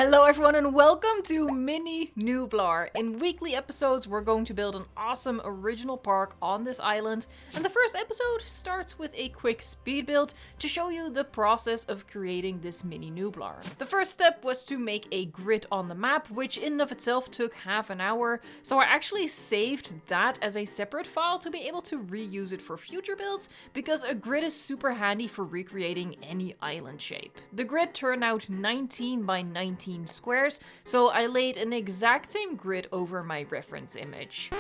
Hello everyone and welcome to Mini Nublar. In weekly episodes we're going to build an awesome original park on this island, and the first episode starts with a quick speed build to show you the process of creating this Mini Nublar. The first step was to make a grid on the map, which in and of itself took half an hour, so I actually saved that as a separate file to be able to reuse it for future builds, because a grid is super handy for recreating any island shape. The grid turned out 19 by 19 squares, so I laid an exact same grid over my reference image.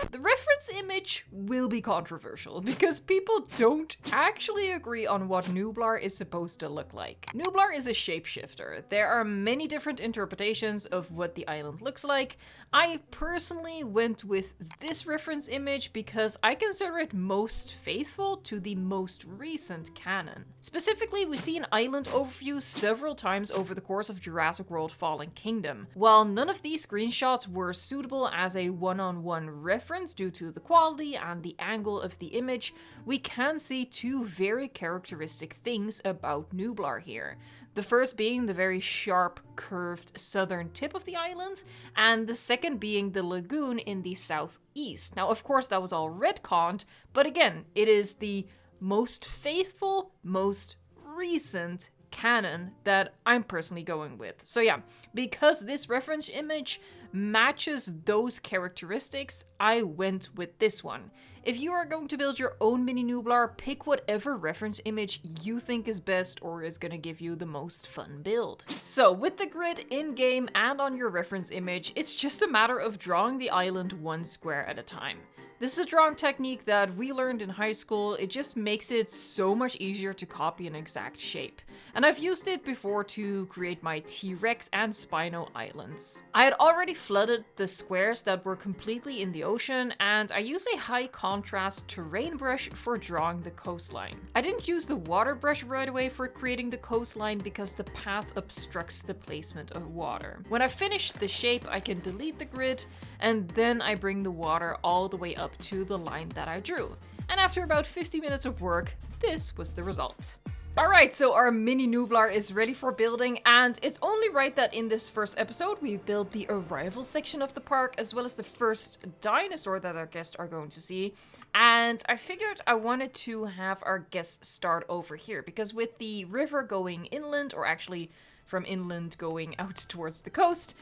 The reference image will be controversial because people don't actually agree on what Nublar is supposed to look like. Nublar is a shapeshifter. There are many different interpretations of what the island looks like. I personally went with this reference image because I consider it most faithful to the most recent canon. Specifically, we see an island overview several times over the course of Jurassic World Fallen Kingdom. While none of these screenshots were suitable as a one-on-one reference due to the quality and the angle of the image, we can see two very characteristic things about Nublar here. The first being the very sharp, curved southern tip of the island, and the second being the lagoon in the southeast. Now, of course, that was all retconned, but again, it is the most faithful, most recent canon that I'm personally going with. So yeah, because this reference image matches those characteristics, I went with this one. If you are going to build your own Mini Nublar, pick whatever reference image you think is best or is gonna give you the most fun build. So with the grid in-game and on your reference image, it's just a matter of drawing the island one square at a time. This is a drawing technique that we learned in high school. It just makes it so much easier to copy an exact shape. And I've used it before to create my T-Rex and Spino islands. I had already flooded the squares that were completely in the ocean, and I used a high contrast terrain brush for drawing the coastline. I didn't use the water brush right away for creating the coastline because the path obstructs the placement of water. When I finish the shape, I can delete the grid, and then I bring the water all the way up to the line that I drew. And after about 50 minutes of work, this was the result. Alright, so our Mini Nublar is ready for building, and it's only right that in this first episode we build the arrival section of the park as well as the first dinosaur that our guests are going to see. And I figured I wanted to have our guests start over here, because with the river going inland, or actually from inland going out towards the coast,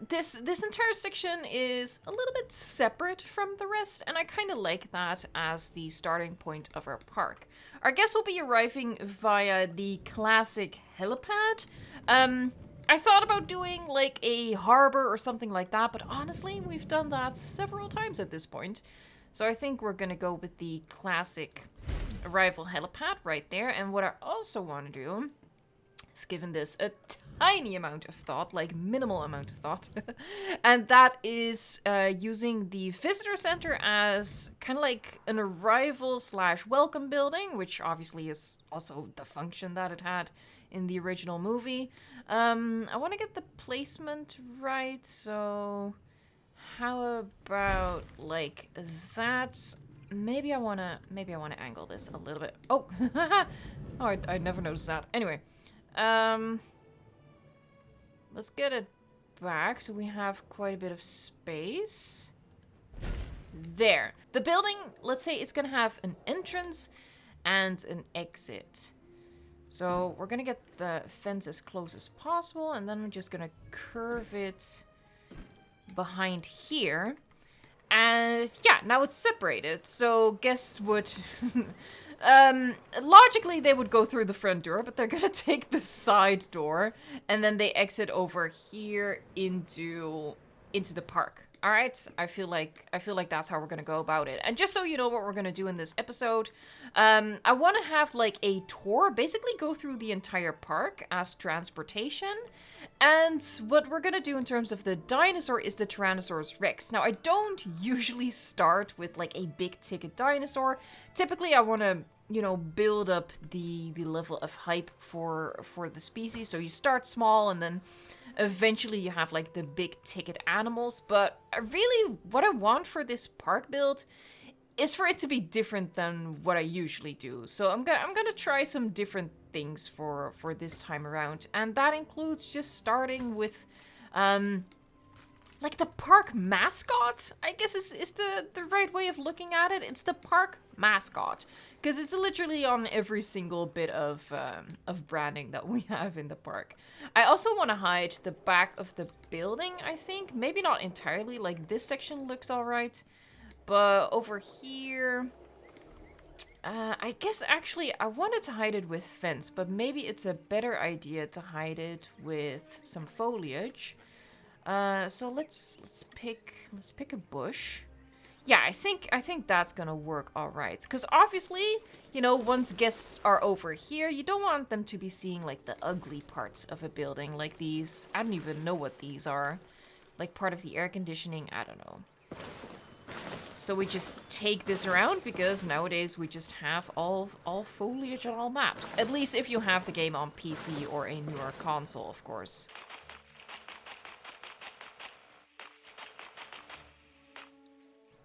this entire section is a little bit separate from the rest, and I kind of like that as the starting point of our park. Our guests will be arriving via the classic helipad. I thought about doing like a harbor or something like that, but honestly, we've done that several times at this point. So I think we're gonna go with the classic arrival helipad right there. And what I also want to do, I've given this a tiny amount of thought, like minimal amount of thought, and that is using the visitor center as kind of like an arrival / welcome building, which obviously is also the function that it had in the original movie. I want to get the placement right, so how about like that? Maybe I wanna angle this a little bit. Oh, oh, I never noticed that. Anyway. Let's get it back so we have quite a bit of space. There. The building, let's say it's gonna have an entrance and an exit. So we're gonna get the fence as close as possible, and then we're just gonna curve it behind here. And yeah, now it's separated. So guess what? Logically they would go through the front door, but they're gonna take the side door, and then they exit over here into the park. All right, I feel like that's how we're gonna go about it. And just so you know what we're gonna do in this episode, I want to have like a tour, basically go through the entire park as transportation. And what we're gonna do in terms of the dinosaur is the Tyrannosaurus Rex. Now, I don't usually start with like a big ticket dinosaur. Typically, I want to, you know, build up the level of hype for the species. So you start small, and then eventually you have like the big ticket animals. But really, what I want for this park build is for it to be different than what I usually do. So I'm gonna try some different things for this time around. And that includes just starting with like the park mascot, I guess is the right way of looking at it. It's the park mascot, because it's literally on every single bit of branding that we have in the park. I also want to hide the back of the building, I think. Maybe not entirely, like this section looks alright. But over here, I guess actually I wanted to hide it with fence, but maybe it's a better idea to hide it with some foliage. So let's pick a bush. Yeah, I think that's gonna work all right. Because obviously, you know, once guests are over here, you don't want them to be seeing like the ugly parts of a building, like these. I don't even know what these are. Like part of the air conditioning. I don't know. So we just take this around because nowadays we just have all foliage on all maps. At least if you have the game on PC or a newer console, of course.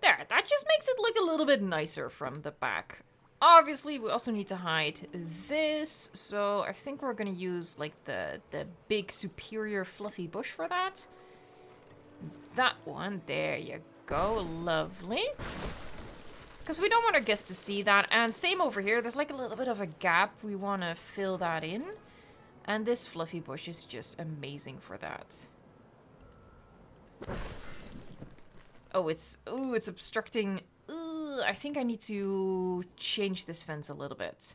There, that just makes it look a little bit nicer from the back. Obviously, we also need to hide this, so I think we're gonna use like the big superior fluffy bush for that. That one, there you go, lovely. Because we don't want our guests to see that, and same over here, there's like a little bit of a gap, we want to fill that in. And this fluffy bush is just amazing for that. Oh, it's obstructing. I think I need to change this fence a little bit.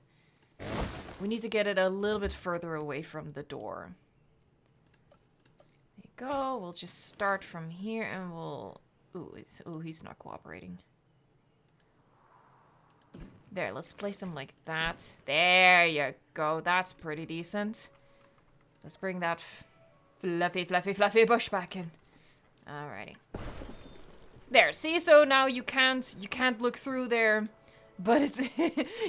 We need to get it a little bit further away from the door. There you go. We'll just start from here and we'll... Ooh, he's not cooperating. There, let's place him like that. There you go. That's pretty decent. Let's bring that fluffy bush back in. Alrighty. There, see, so now you can't look through there, but it's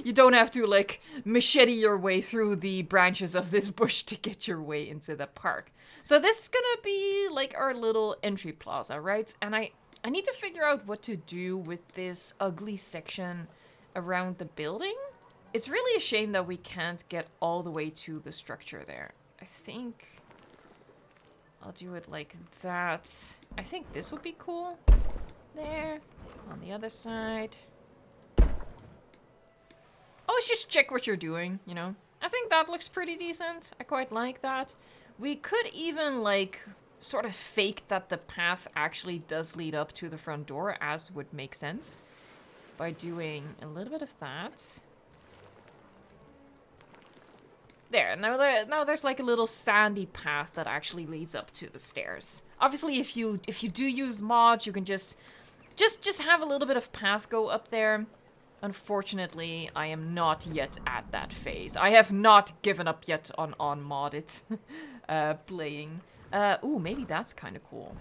you don't have to like machete your way through the branches of this bush to get your way into the park. So this is gonna be like our little entry plaza, right? And I need to figure out what to do with this ugly section around the building. It's really a shame that we can't get all the way to the structure there. I think I'll do it like that. I think this would be cool. There, on the other side. Always just check what you're doing, you know. I think that looks pretty decent. I quite like that. We could even, like, sort of fake that the path actually does lead up to the front door, as would make sense. By doing a little bit of that. There, now there's like a little sandy path that actually leads up to the stairs. Obviously, if you do use mods, you can just have a little bit of path go up there. Unfortunately, I am not yet at that phase. I have not given up yet on modded playing. Ooh, maybe that's kind of cool.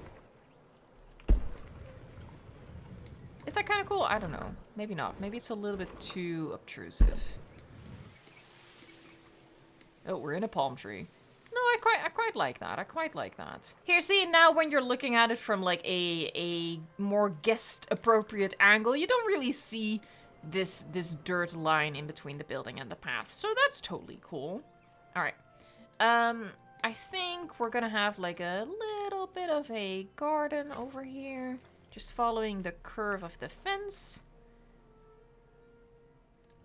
Is that kind of cool? I don't know. Maybe not. Maybe it's a little bit too obtrusive. Oh, we're in a palm tree. No, I quite like that. I quite like that. Here, see, now when you're looking at it from like a more guest appropriate angle, you don't really see this dirt line in between the building and the path. So that's totally cool. All right. I think we're gonna have like a little bit of a garden over here, just following the curve of the fence.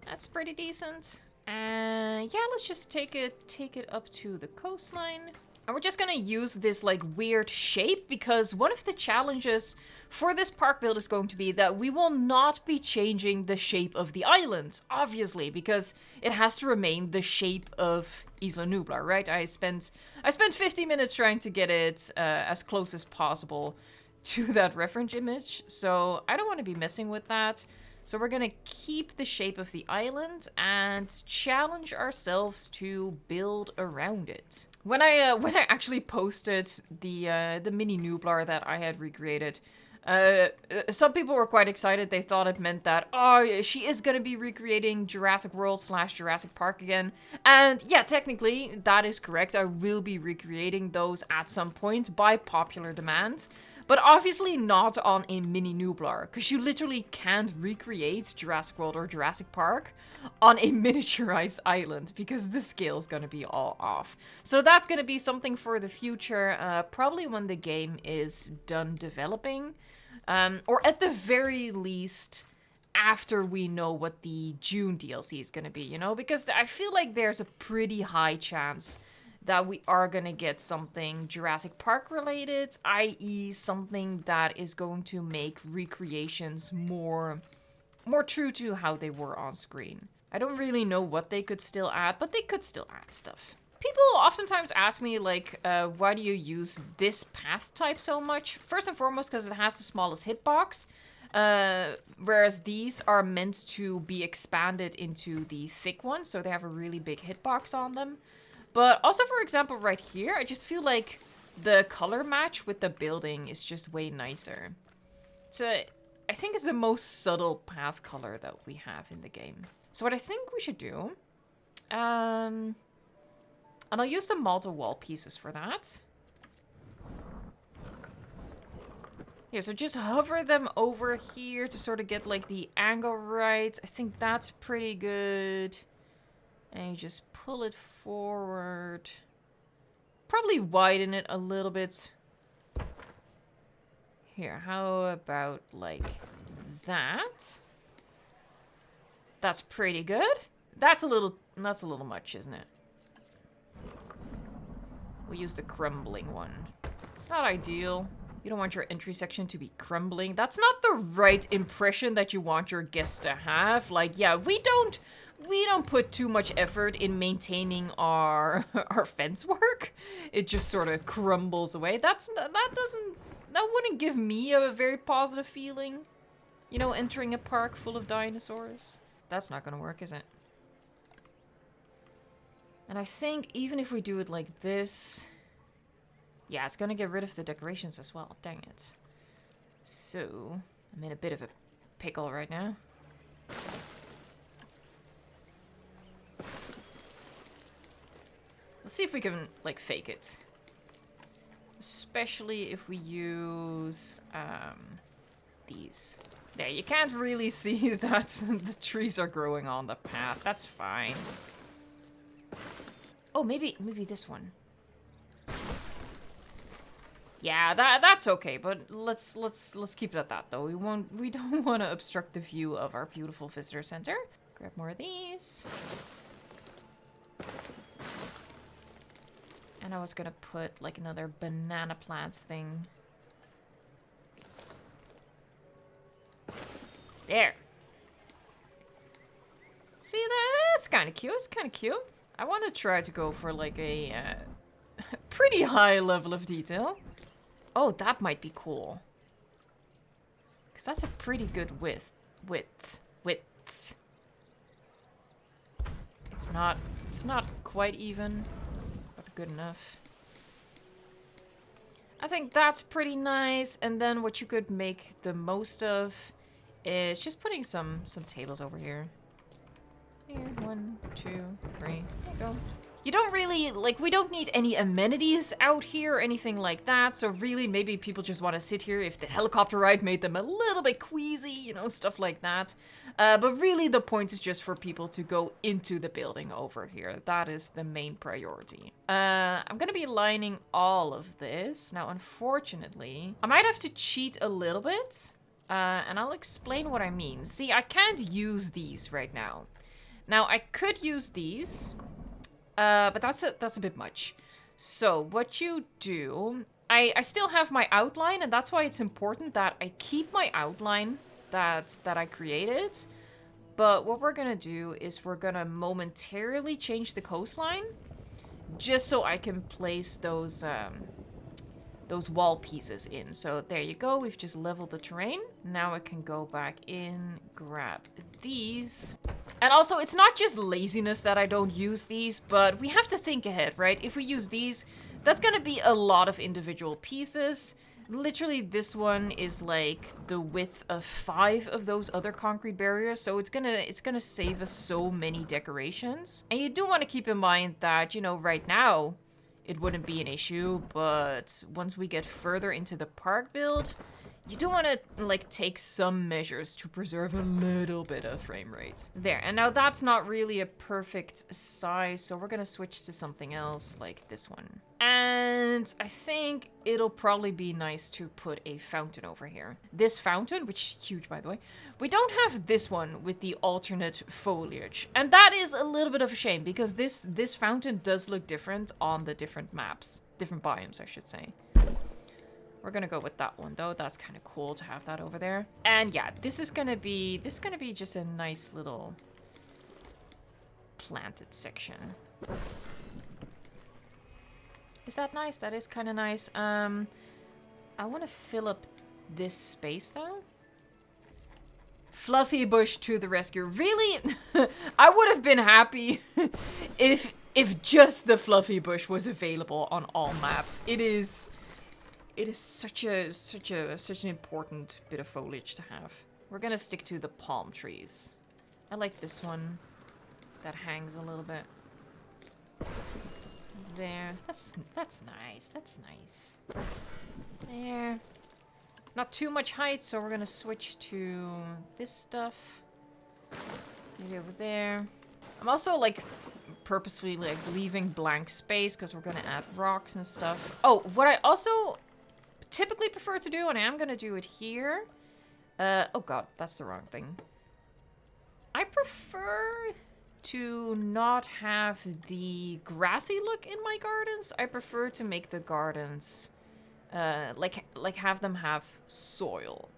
That's pretty decent. And yeah, let's just take it up to the coastline. And we're just gonna use this like weird shape because one of the challenges for this park build is going to be that we will not be changing the shape of the island, obviously, because it has to remain the shape of Isla Nublar, right? I spent 50 minutes trying to get it as close as possible to that reference image, so I don't want to be messing with that. So we're gonna keep the shape of the island and challenge ourselves to build around it. When I actually posted the mini Nublar that I had recreated, some people were quite excited. They thought it meant that, oh, she is gonna be recreating Jurassic World / Jurassic Park again. And yeah, technically that is correct. I will be recreating those at some point by popular demand. But obviously not on a mini Nublar, because you literally can't recreate Jurassic World or Jurassic Park on a miniaturized island, because the scale is going to be all off. So that's going to be something for the future, probably when the game is done developing, or at the very least after we know what the June DLC is going to be, you know? Because I feel like there's a pretty high chance that we are going to get something Jurassic Park related, i.e. something that is going to make recreations more true to how they were on screen. I don't really know what they could still add, but they could still add stuff. People oftentimes ask me, like, why do you use this path type so much? First and foremost, because it has the smallest hitbox, whereas these are meant to be expanded into the thick ones, so they have a really big hitbox on them. But also, for example, right here, I just feel like the color match with the building is just way nicer. So I think it's the most subtle path color that we have in the game. So what I think we should do, and I'll use the Malta wall pieces for that. Here, so just hover them over here to sort of get like the angle right. I think that's pretty good. And you just pull it forward. Probably widen it a little bit. Here, how about like that? That's pretty good. That's a little much, isn't it? We'll use the crumbling one. It's not ideal. You don't want your entry section to be crumbling. That's not the right impression that you want your guests to have. Like, yeah, we don't put too much effort in maintaining our fence work. It just sort of crumbles away. That wouldn't give me a very positive feeling. You know, entering a park full of dinosaurs. That's not gonna work, is it? And I think even if we do it like this, yeah, it's gonna get rid of the decorations as well. Dang it. So, I'm in a bit of a pickle right now. Let's see if we can, like, fake it. Especially if we use, these. There, you can't really see that the trees are growing on the path. That's fine. Oh, maybe this one. Yeah, that's okay, but let's keep it at that though. We don't want to obstruct the view of our beautiful visitor center. Grab more of these. And I was gonna put like another banana plants thing. There. See, that's kind of cute. It's kind of cute. I want to try to go for like a pretty high level of detail. Oh, that might be cool. Because that's a pretty good width. It's not quite even, but good enough. I think that's pretty nice. And then what you could make the most of is just putting some tables over here. Here, 1, 2, 3. There you go. You don't really, like, we don't need any amenities out here or anything like that. So really, maybe people just want to sit here if the helicopter ride made them a little bit queasy, you know, stuff like that. But really, the point is just for people to go into the building over here. That is the main priority. I'm going to be lining all of this. Now, unfortunately, I might have to cheat a little bit. And I'll explain what I mean. See, I can't use these right now. Now, I could use these, but that's a bit much. So, what you do... I still have my outline, and that's why it's important that I keep my outline that I created. But what we're gonna do is we're gonna momentarily change the coastline, just so I can place those wall pieces in. So there you go, we've just leveled the terrain. Now I can go back in, grab these. And also, it's not just laziness that I don't use these, but we have to think ahead, right? If we use these, that's gonna be a lot of individual pieces. Literally, this one is like the width of 5 of those other concrete barriers, so it's gonna save us so many decorations. And you do want to keep in mind that, you know, right now, it wouldn't be an issue, but once we get further into the park build, you do want to, like, take some measures to preserve a little bit of frame rates. There, and now that's not really a perfect size, so we're gonna switch to something else, like this one. And I think it'll probably be nice to put a fountain over here. This fountain, which is huge, by the way, we don't have this one with the alternate foliage. And that is a little bit of a shame, because this fountain does look different on the different maps. Different biomes, I should say. We're gonna go with that one though. That's kind of cool to have that over there. And yeah, this is gonna be just a nice little planted section. Is that nice? That is kind of nice. I want to fill up this space though. Fluffy bush to the rescue. Really? I would have been happy if just the fluffy bush was available on all maps. It is such an important bit of foliage to have. We're gonna stick to the palm trees. I like this one that hangs a little bit. There. That's nice. That's nice. There. Not too much height, so we're gonna switch to this stuff. Maybe over there. I'm also like purposefully like leaving blank space because we're gonna add rocks and stuff. Oh, what I also typically prefer to do, and I am gonna do it here. Oh god, that's the wrong thing. I prefer to not have the grassy look in my gardens. I prefer to make the gardens like have them have soil.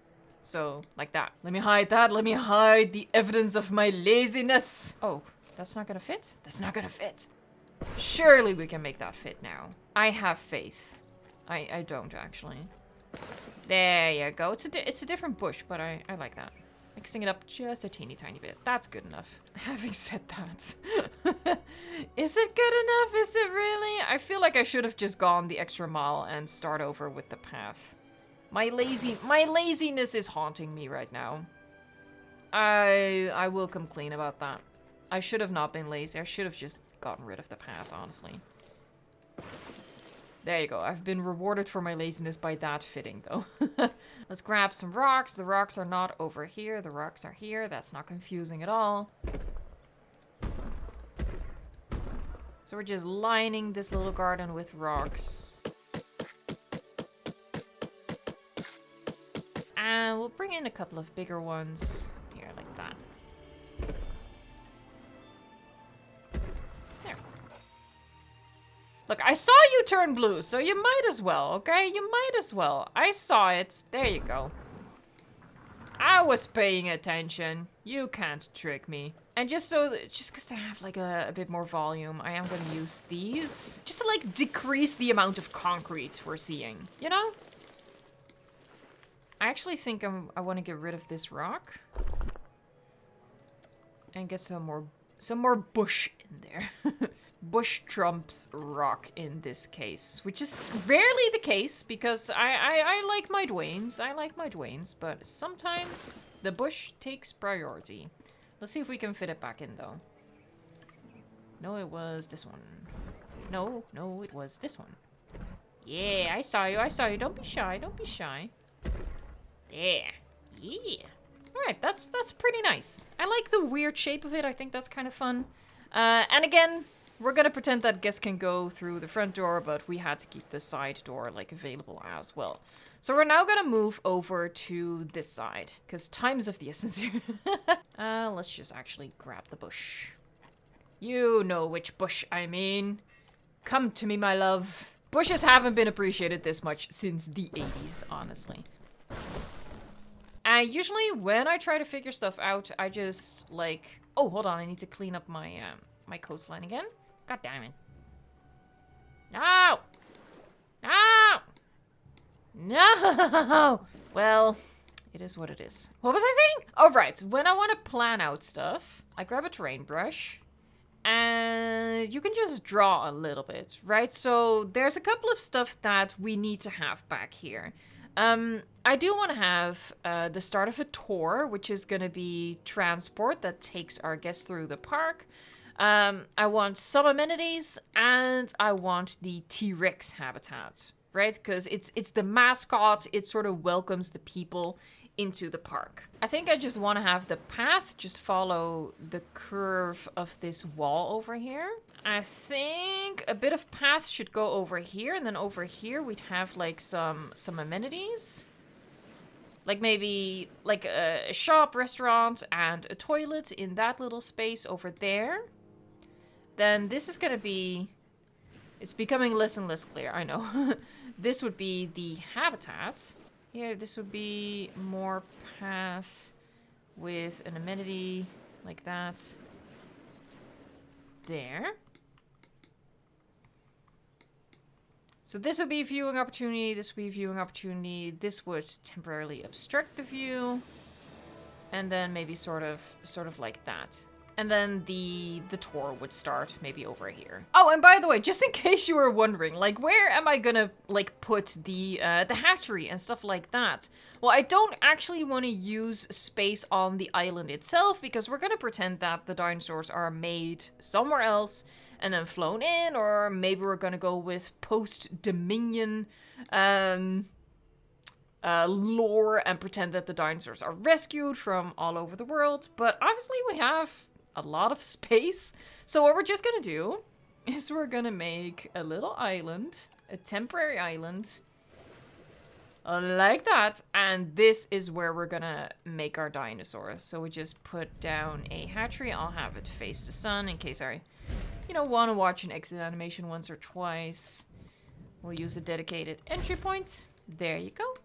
So like that. Let me hide that. Let me hide the evidence of my laziness. Oh, that's not gonna fit? That's not gonna fit. Surely we can make that fit now. I have faith. I don't actually. There you go. It's a different bush, but I like that. Mixing it up just a teeny tiny bit. That's good enough. Having said that, is it good enough? Is it really? I feel like I should have just gone the extra mile and start over with the path. My laziness is haunting me right now. I will come clean about that. I should have not been lazy. I should have just gotten rid of the path, honestly. There you go. I've been rewarded for my laziness by that fitting, though. Let's grab some rocks. The rocks are not over here. The rocks are here. That's not confusing at all. So we're just lining this little garden with rocks. And we'll bring in a couple of bigger ones. Here, like that. Look, I saw you turn blue, so you might as well, okay? You might as well. I saw it. There you go. I was paying attention. You can't trick me. And just because they have like a bit more volume, I am going to use these. Just to like decrease the amount of concrete we're seeing, you know? I actually think I want to get rid of this rock. And get some more bush in there. Bush trumps rock in this case, which is rarely the case because I like my Dwaynes. I like my Dwaynes, but sometimes the bush takes priority. Let's see if we can fit it back in though. No, it was this one. No, it was this one. Yeah, I saw you. Don't be shy. Don't be shy. There. Yeah. All right, that's pretty nice. I like the weird shape of it. I think that's kind of fun. And again, we're gonna pretend that guests can go through the front door, but we had to keep the side door like available as well. So we're now gonna move over to this side, because time's of the essence here. Let's just actually grab the bush. You know which bush I mean. Come to me, my love. Bushes haven't been appreciated this much since the 80s, honestly. Usually when I try to figure stuff out, I just like... Oh, hold on, I need to clean up my my coastline again. God damn it. No! No! No! Well, it is what it is. What was I saying? Oh, right. When I want to plan out stuff, I grab a terrain brush. And you can just draw a little bit, right? So there's a couple of stuff that we need to have back here. I do want to have the start of a tour, which is going to be transport that takes our guests through the park. I want some amenities, and I want the T-Rex habitat, right? Because it's the mascot. It sort of welcomes the people into the park. I think I just want to have the path just follow the curve of this wall over here. I think a bit of path should go over here, and then over here we'd have like some amenities. Like maybe like a shop, restaurant, and a toilet in that little space over there. Then this is gonna be... It's becoming less and less clear, I know. This would be the habitat. Here, this would be more path with an amenity like that. There. So this would be a viewing opportunity, this would be a viewing opportunity, this would temporarily obstruct the view. And then maybe sort of like that. And then the tour would start maybe over here. Oh, and by the way, just in case you were wondering, like, where am I gonna, like, put the hatchery and stuff like that? Well, I don't actually want to use space on the island itself, because we're gonna pretend that the dinosaurs are made somewhere else and then flown in, or maybe we're gonna go with post-Dominion lore and pretend that the dinosaurs are rescued from all over the world. But obviously we have a lot of space. So what we're just gonna do is we're gonna make a little island, a temporary island, like that. And this is where we're gonna make our dinosaurs. So we just put down a hatchery. I'll have it face the sun in case I, you know, want to watch an exit animation once or twice. We'll use a dedicated entry point. There you go.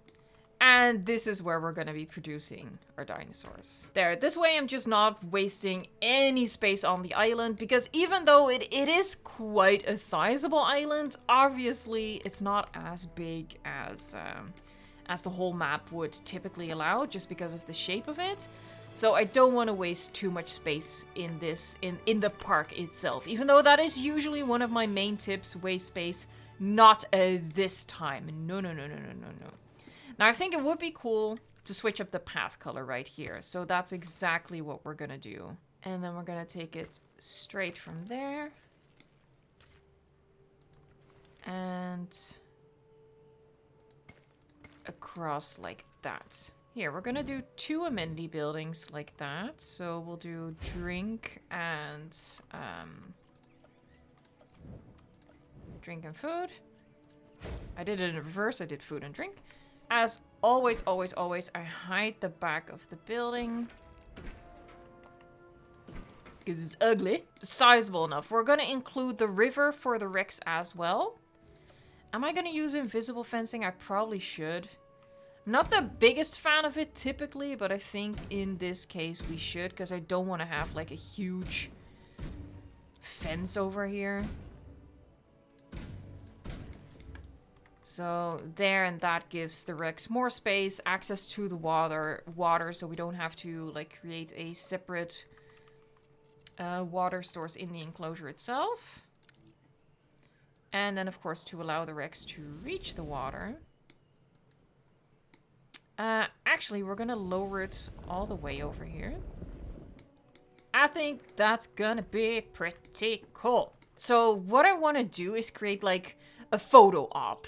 And this is where we're going to be producing our dinosaurs. There, this way I'm just not wasting any space on the island, because even though it is quite a sizable island, obviously it's not as big as the whole map would typically allow, just because of the shape of it. So I don't want to waste too much space in this, in the park itself, even though that is usually one of my main tips, waste space, not this time. No. Now, I think it would be cool to switch up the path color right here. So that's exactly what we're going to do. And then we're going to take it straight from there. And across like that. Here, we're going to do 2 amenity buildings like that. So we'll do drink and food. I did it in reverse. I did food and drink. As always, I hide the back of the building. Because it's ugly. Sizable enough. We're going to include the river for the Rex as well. Am I going to use invisible fencing? I probably should. Not the biggest fan of it typically, but I think in this case we should. Because I don't want to have like a huge fence over here. So there, and that gives the Rex more space, access to the water, so we don't have to like create a separate water source in the enclosure itself. And then of course to allow the Rex to reach the water. Actually, we're gonna lower it all the way over here. I think that's gonna be pretty cool. So what I want to do is create like a photo op.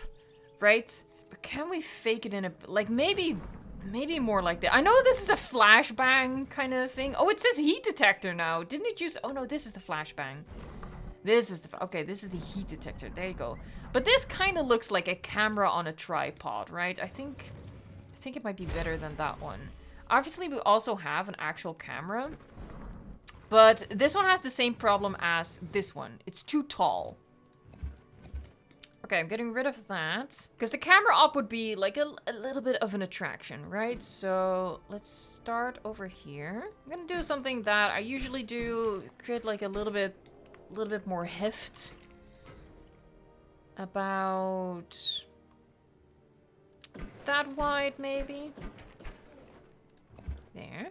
Right? But can we fake it in a... Like, maybe more like that. I know this is a flashbang kind of thing. Oh, it says heat detector now. Didn't it use... Oh, no, this is the flashbang. This is the... Okay, this is the heat detector. There you go. But this kind of looks like a camera on a tripod, right? I think it might be better than that one. Obviously, we also have an actual camera. But this one has the same problem as this one. It's too tall. Okay, I'm getting rid of that. Because the camera op would be like a little bit of an attraction, right? So let's start over here. I'm gonna do something that I usually do. Create like a little bit more heft. About that wide, maybe. There.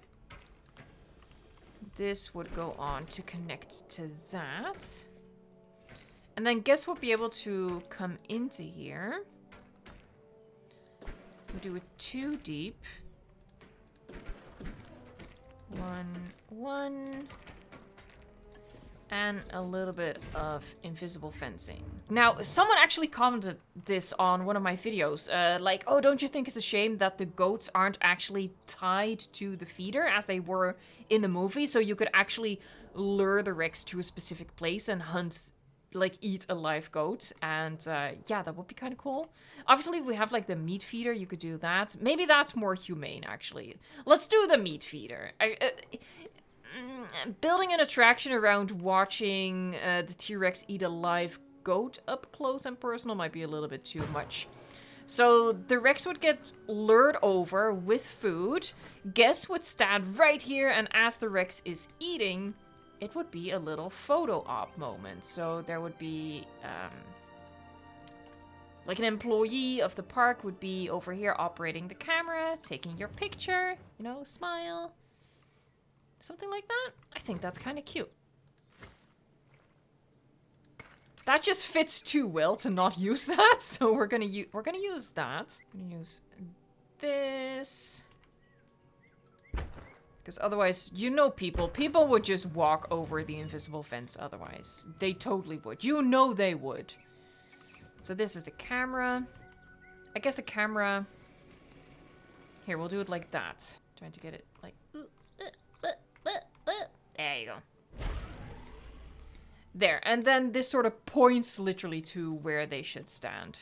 This would go on to connect to that. And then guess we'll be able to come into here. We'll do it 2 deep. 1. And a little bit of invisible fencing. Now, someone actually commented this on one of my videos. Like, oh, don't you think it's a shame that the goats aren't actually tied to the feeder as they were in the movie? So you could actually lure the Rex to a specific place and hunt, like, eat a live goat. And yeah, that would be kind of cool. Obviously, we have, like, the meat feeder. You could do that. Maybe that's more humane, actually. Let's do the meat feeder. Building an attraction around watching the T-Rex eat a live goat up close and personal might be a little bit too much. So the Rex would get lured over with food. Guests would stand right here, and as the Rex is eating, it would be a little photo op moment. So there would be like an employee of the park would be over here operating the camera, taking your picture, you know, smile. Something like that. I think that's kind of cute. That just fits too well to not use that, so we're gonna use that. I'm gonna use this because otherwise, you know, people would just walk over the invisible fence. Otherwise, they totally would. You know, they would. So this is the camera. I guess the camera. Here, we'll do it like that. Trying to get it like. There you go. There, and then this sort of points literally to where they should stand.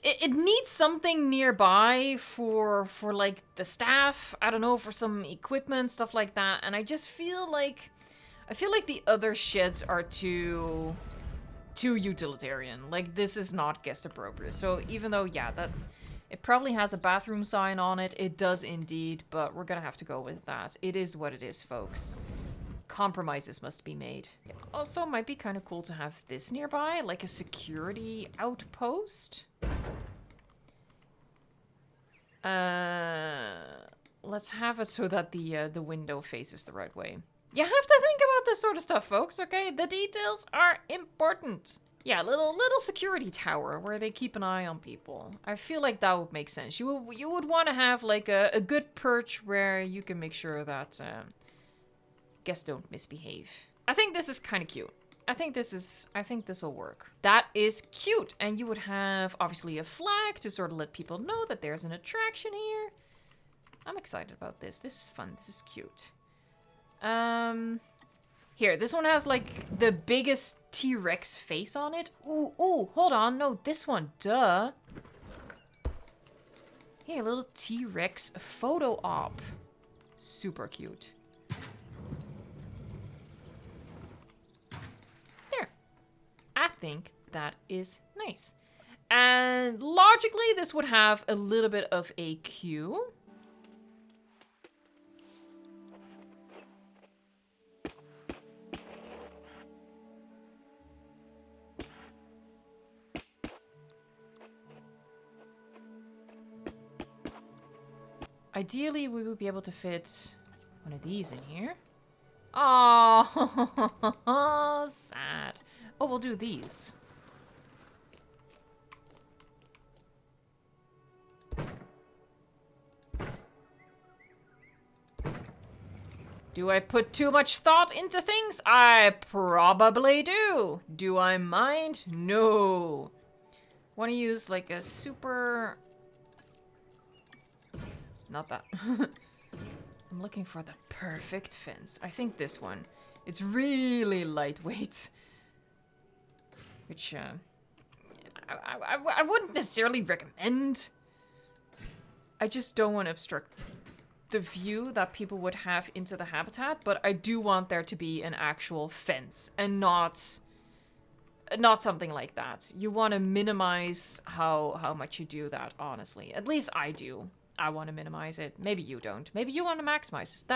It needs something nearby for like the staff, I don't know, for some equipment, stuff like that. And I just feel like the other sheds are too utilitarian. Like, this is not guest appropriate. So even though, yeah, that it probably has a bathroom sign on it. It does indeed, but we're gonna have to go with that. It is what it is, folks. Compromises must be made. It also might be kind of cool to have this nearby, like a security outpost. Let's have it so that the window faces the right way. You have to think about this sort of stuff, folks, okay? The details are important. Yeah, little security tower where they keep an eye on people. I feel like that would make sense. You would want to have like a good perch where you can make sure that guests don't misbehave. I think this is kind of cute. I think this will work. That is cute. And you would have obviously a flag to sort of let people know that there's an attraction here. I'm excited about this. This is fun. This is cute. Here, this one has like the biggest T-Rex face on it. Ooh, hold on. No, this one, duh. Hey, a little T-Rex photo op. Super cute. There. I think that is nice. And logically, this would have a little bit of a queue. Ideally, we would be able to fit one of these in here. Oh, sad. Oh, we'll do these. Do I put too much thought into things? I probably do. Do I mind? No. Want to use like a super... Not that. I'm looking for the perfect fence. I think this one. It's really lightweight. Which, I wouldn't necessarily recommend. I just don't want to obstruct the view that people would have into the habitat, but I do want there to be an actual fence and not something like that. You want to minimize how much you do that, honestly. At least I do. I want to minimize it. Maybe you don't. Maybe you want to maximize it.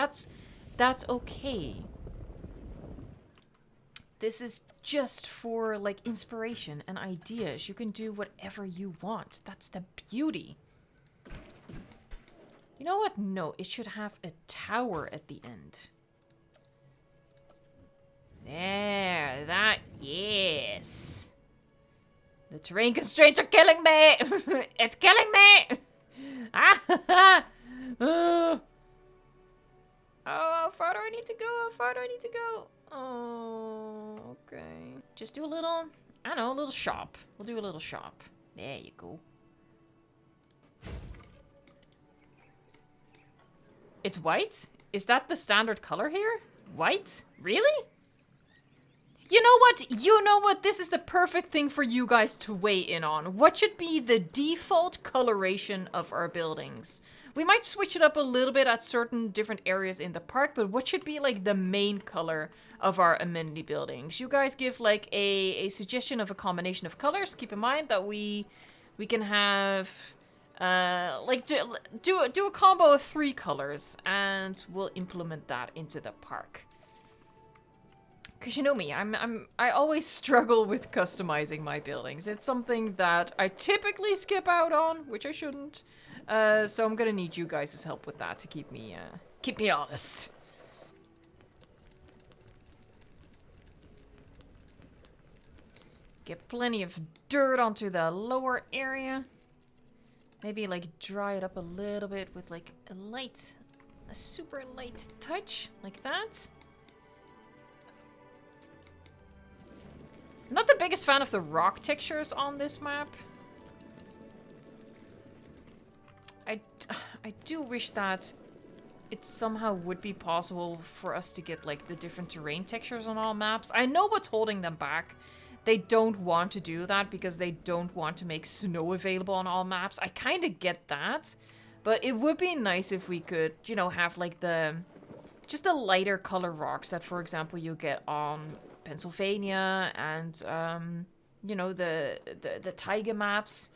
That's okay. This is just for like inspiration and ideas. You can do whatever you want. That's the beauty. You know what? No, it should have a tower at the end. There, that, yes. The terrain constraints are killing me. It's killing me. Oh, how far do I need to go? How far do I need to go? Oh, okay. Just do a little, I don't know, a little shop. We'll do a little shop. There you go. It's white? Is that the standard color here? White? Really? You know what? You know what? This is the perfect thing for you guys to weigh in on. What should be the default coloration of our buildings? We might switch it up a little bit at certain different areas in the park, but what should be like the main color of our amenity buildings? You guys give like a suggestion of a combination of colors. Keep in mind that we can have like do a combo of 3 colors, and we'll implement that into the park. Cause you know me, I always struggle with customizing my buildings. It's something that I typically skip out on, which I shouldn't. So I'm gonna need you guys' help with that to keep me honest. Get plenty of dirt onto the lower area. Maybe like dry it up a little bit with like a super light touch, like that. I'm not the biggest fan of the rock textures on this map. I do wish that it somehow would be possible for us to get like the different terrain textures on all maps. I know what's holding them back. They don't want to do that because they don't want to make snow available on all maps. I kind of get that, but it would be nice if we could, you know, have like just the lighter color rocks that, for example, you get on Pennsylvania and you know, the taiga maps.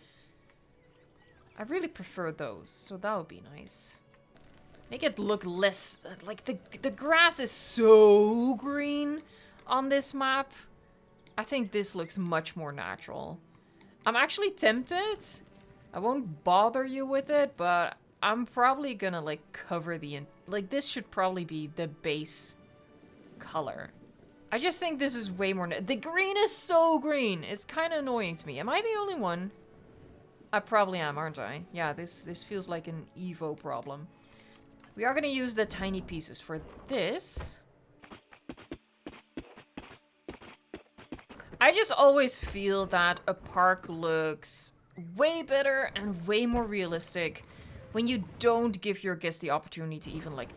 I really prefer those, so that would be nice. Make it look less like the grass is so green on this map. I think this looks much more natural. I'm actually tempted. I won't bother you with it, but I'm probably gonna like cover like this should probably be the base color. I just think this is way more... The green is so green. It's kind of annoying to me. Am I the only one? I probably am, aren't I? Yeah, this feels like an Evo problem. We are going to use the tiny pieces for this. I just always feel that a park looks way better and way more realistic when you don't give your guests the opportunity to even, like,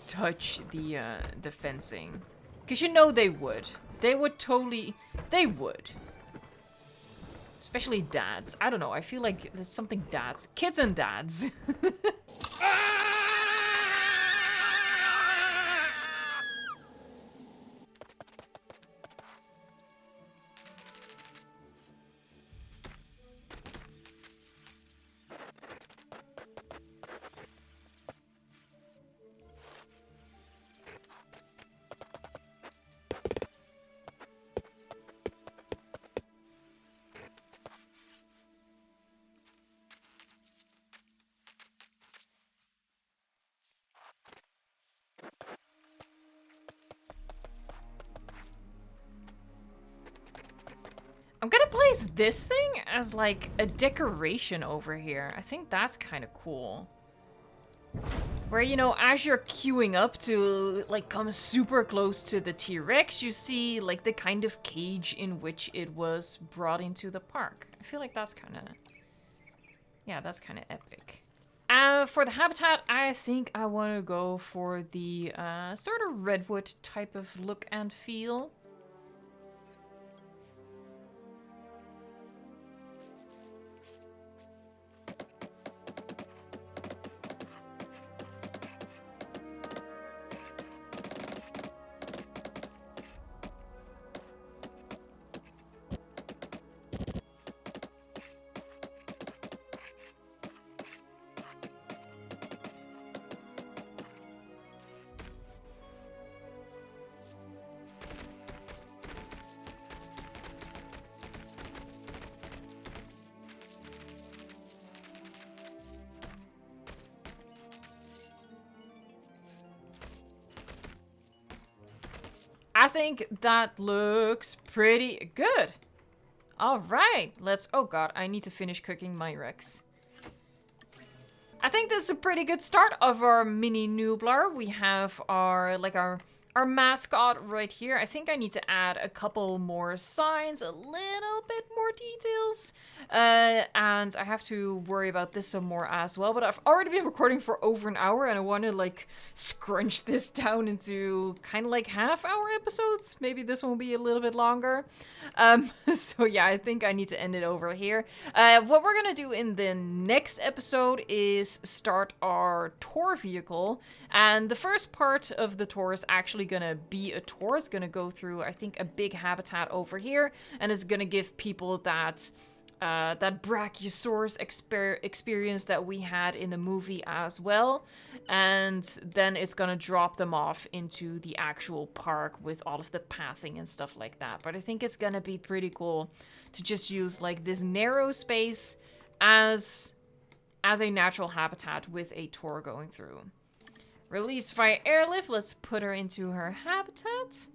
touch the fencing. Because you know they would. They would totally... They would. Especially dads. I don't know. I feel like there's something dads... Kids and dads. I'm gonna place this thing as like a decoration over here. I think that's kind of cool. Where, you know, as you're queuing up to like come super close to the T-Rex, you see like the kind of cage in which it was brought into the park. I feel like that's kind of... Yeah, that's kind of epic. For the habitat, I think I want to go for the sort of redwood type of look and feel. I think that looks pretty good. All right, let's... Oh god, I need to finish cooking my Rex. I think this is a pretty good start of our mini Nublar. We have our mascot right here. I think I need to add a couple more signs, a little bit more details. And I have to worry about this some more as well. But I've already been recording for over an hour and I want to like scrunch this down into kind of like half-hour episodes. Maybe this one will be a little bit longer. So yeah, I think I need to end it over here. What we're gonna do in the next episode is start our tour vehicle. And the first part of the tour is actually gonna be a tour. It's gonna go through, I think, a big habitat over here, and it's gonna give people that Brachiosaurus experience that we had in the movie as well. And then it's gonna drop them off into the actual park with all of the pathing and stuff like that. But I think it's gonna be pretty cool to just use like this narrow space as a natural habitat with a tour going through. Release via airlift. Let's put her into her habitat.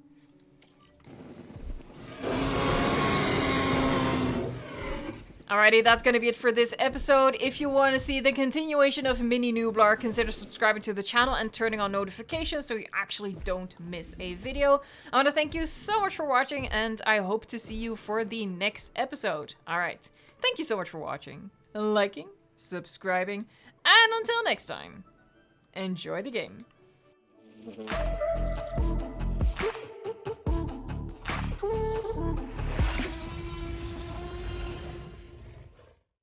Alrighty, that's going to be it for this episode. If you want to see the continuation of Mini Nublar, consider subscribing to the channel and turning on notifications so you actually don't miss a video. I want to thank you so much for watching, and I hope to see you for the next episode. Alright, thank you so much for watching, liking, subscribing, and until next time, enjoy the game.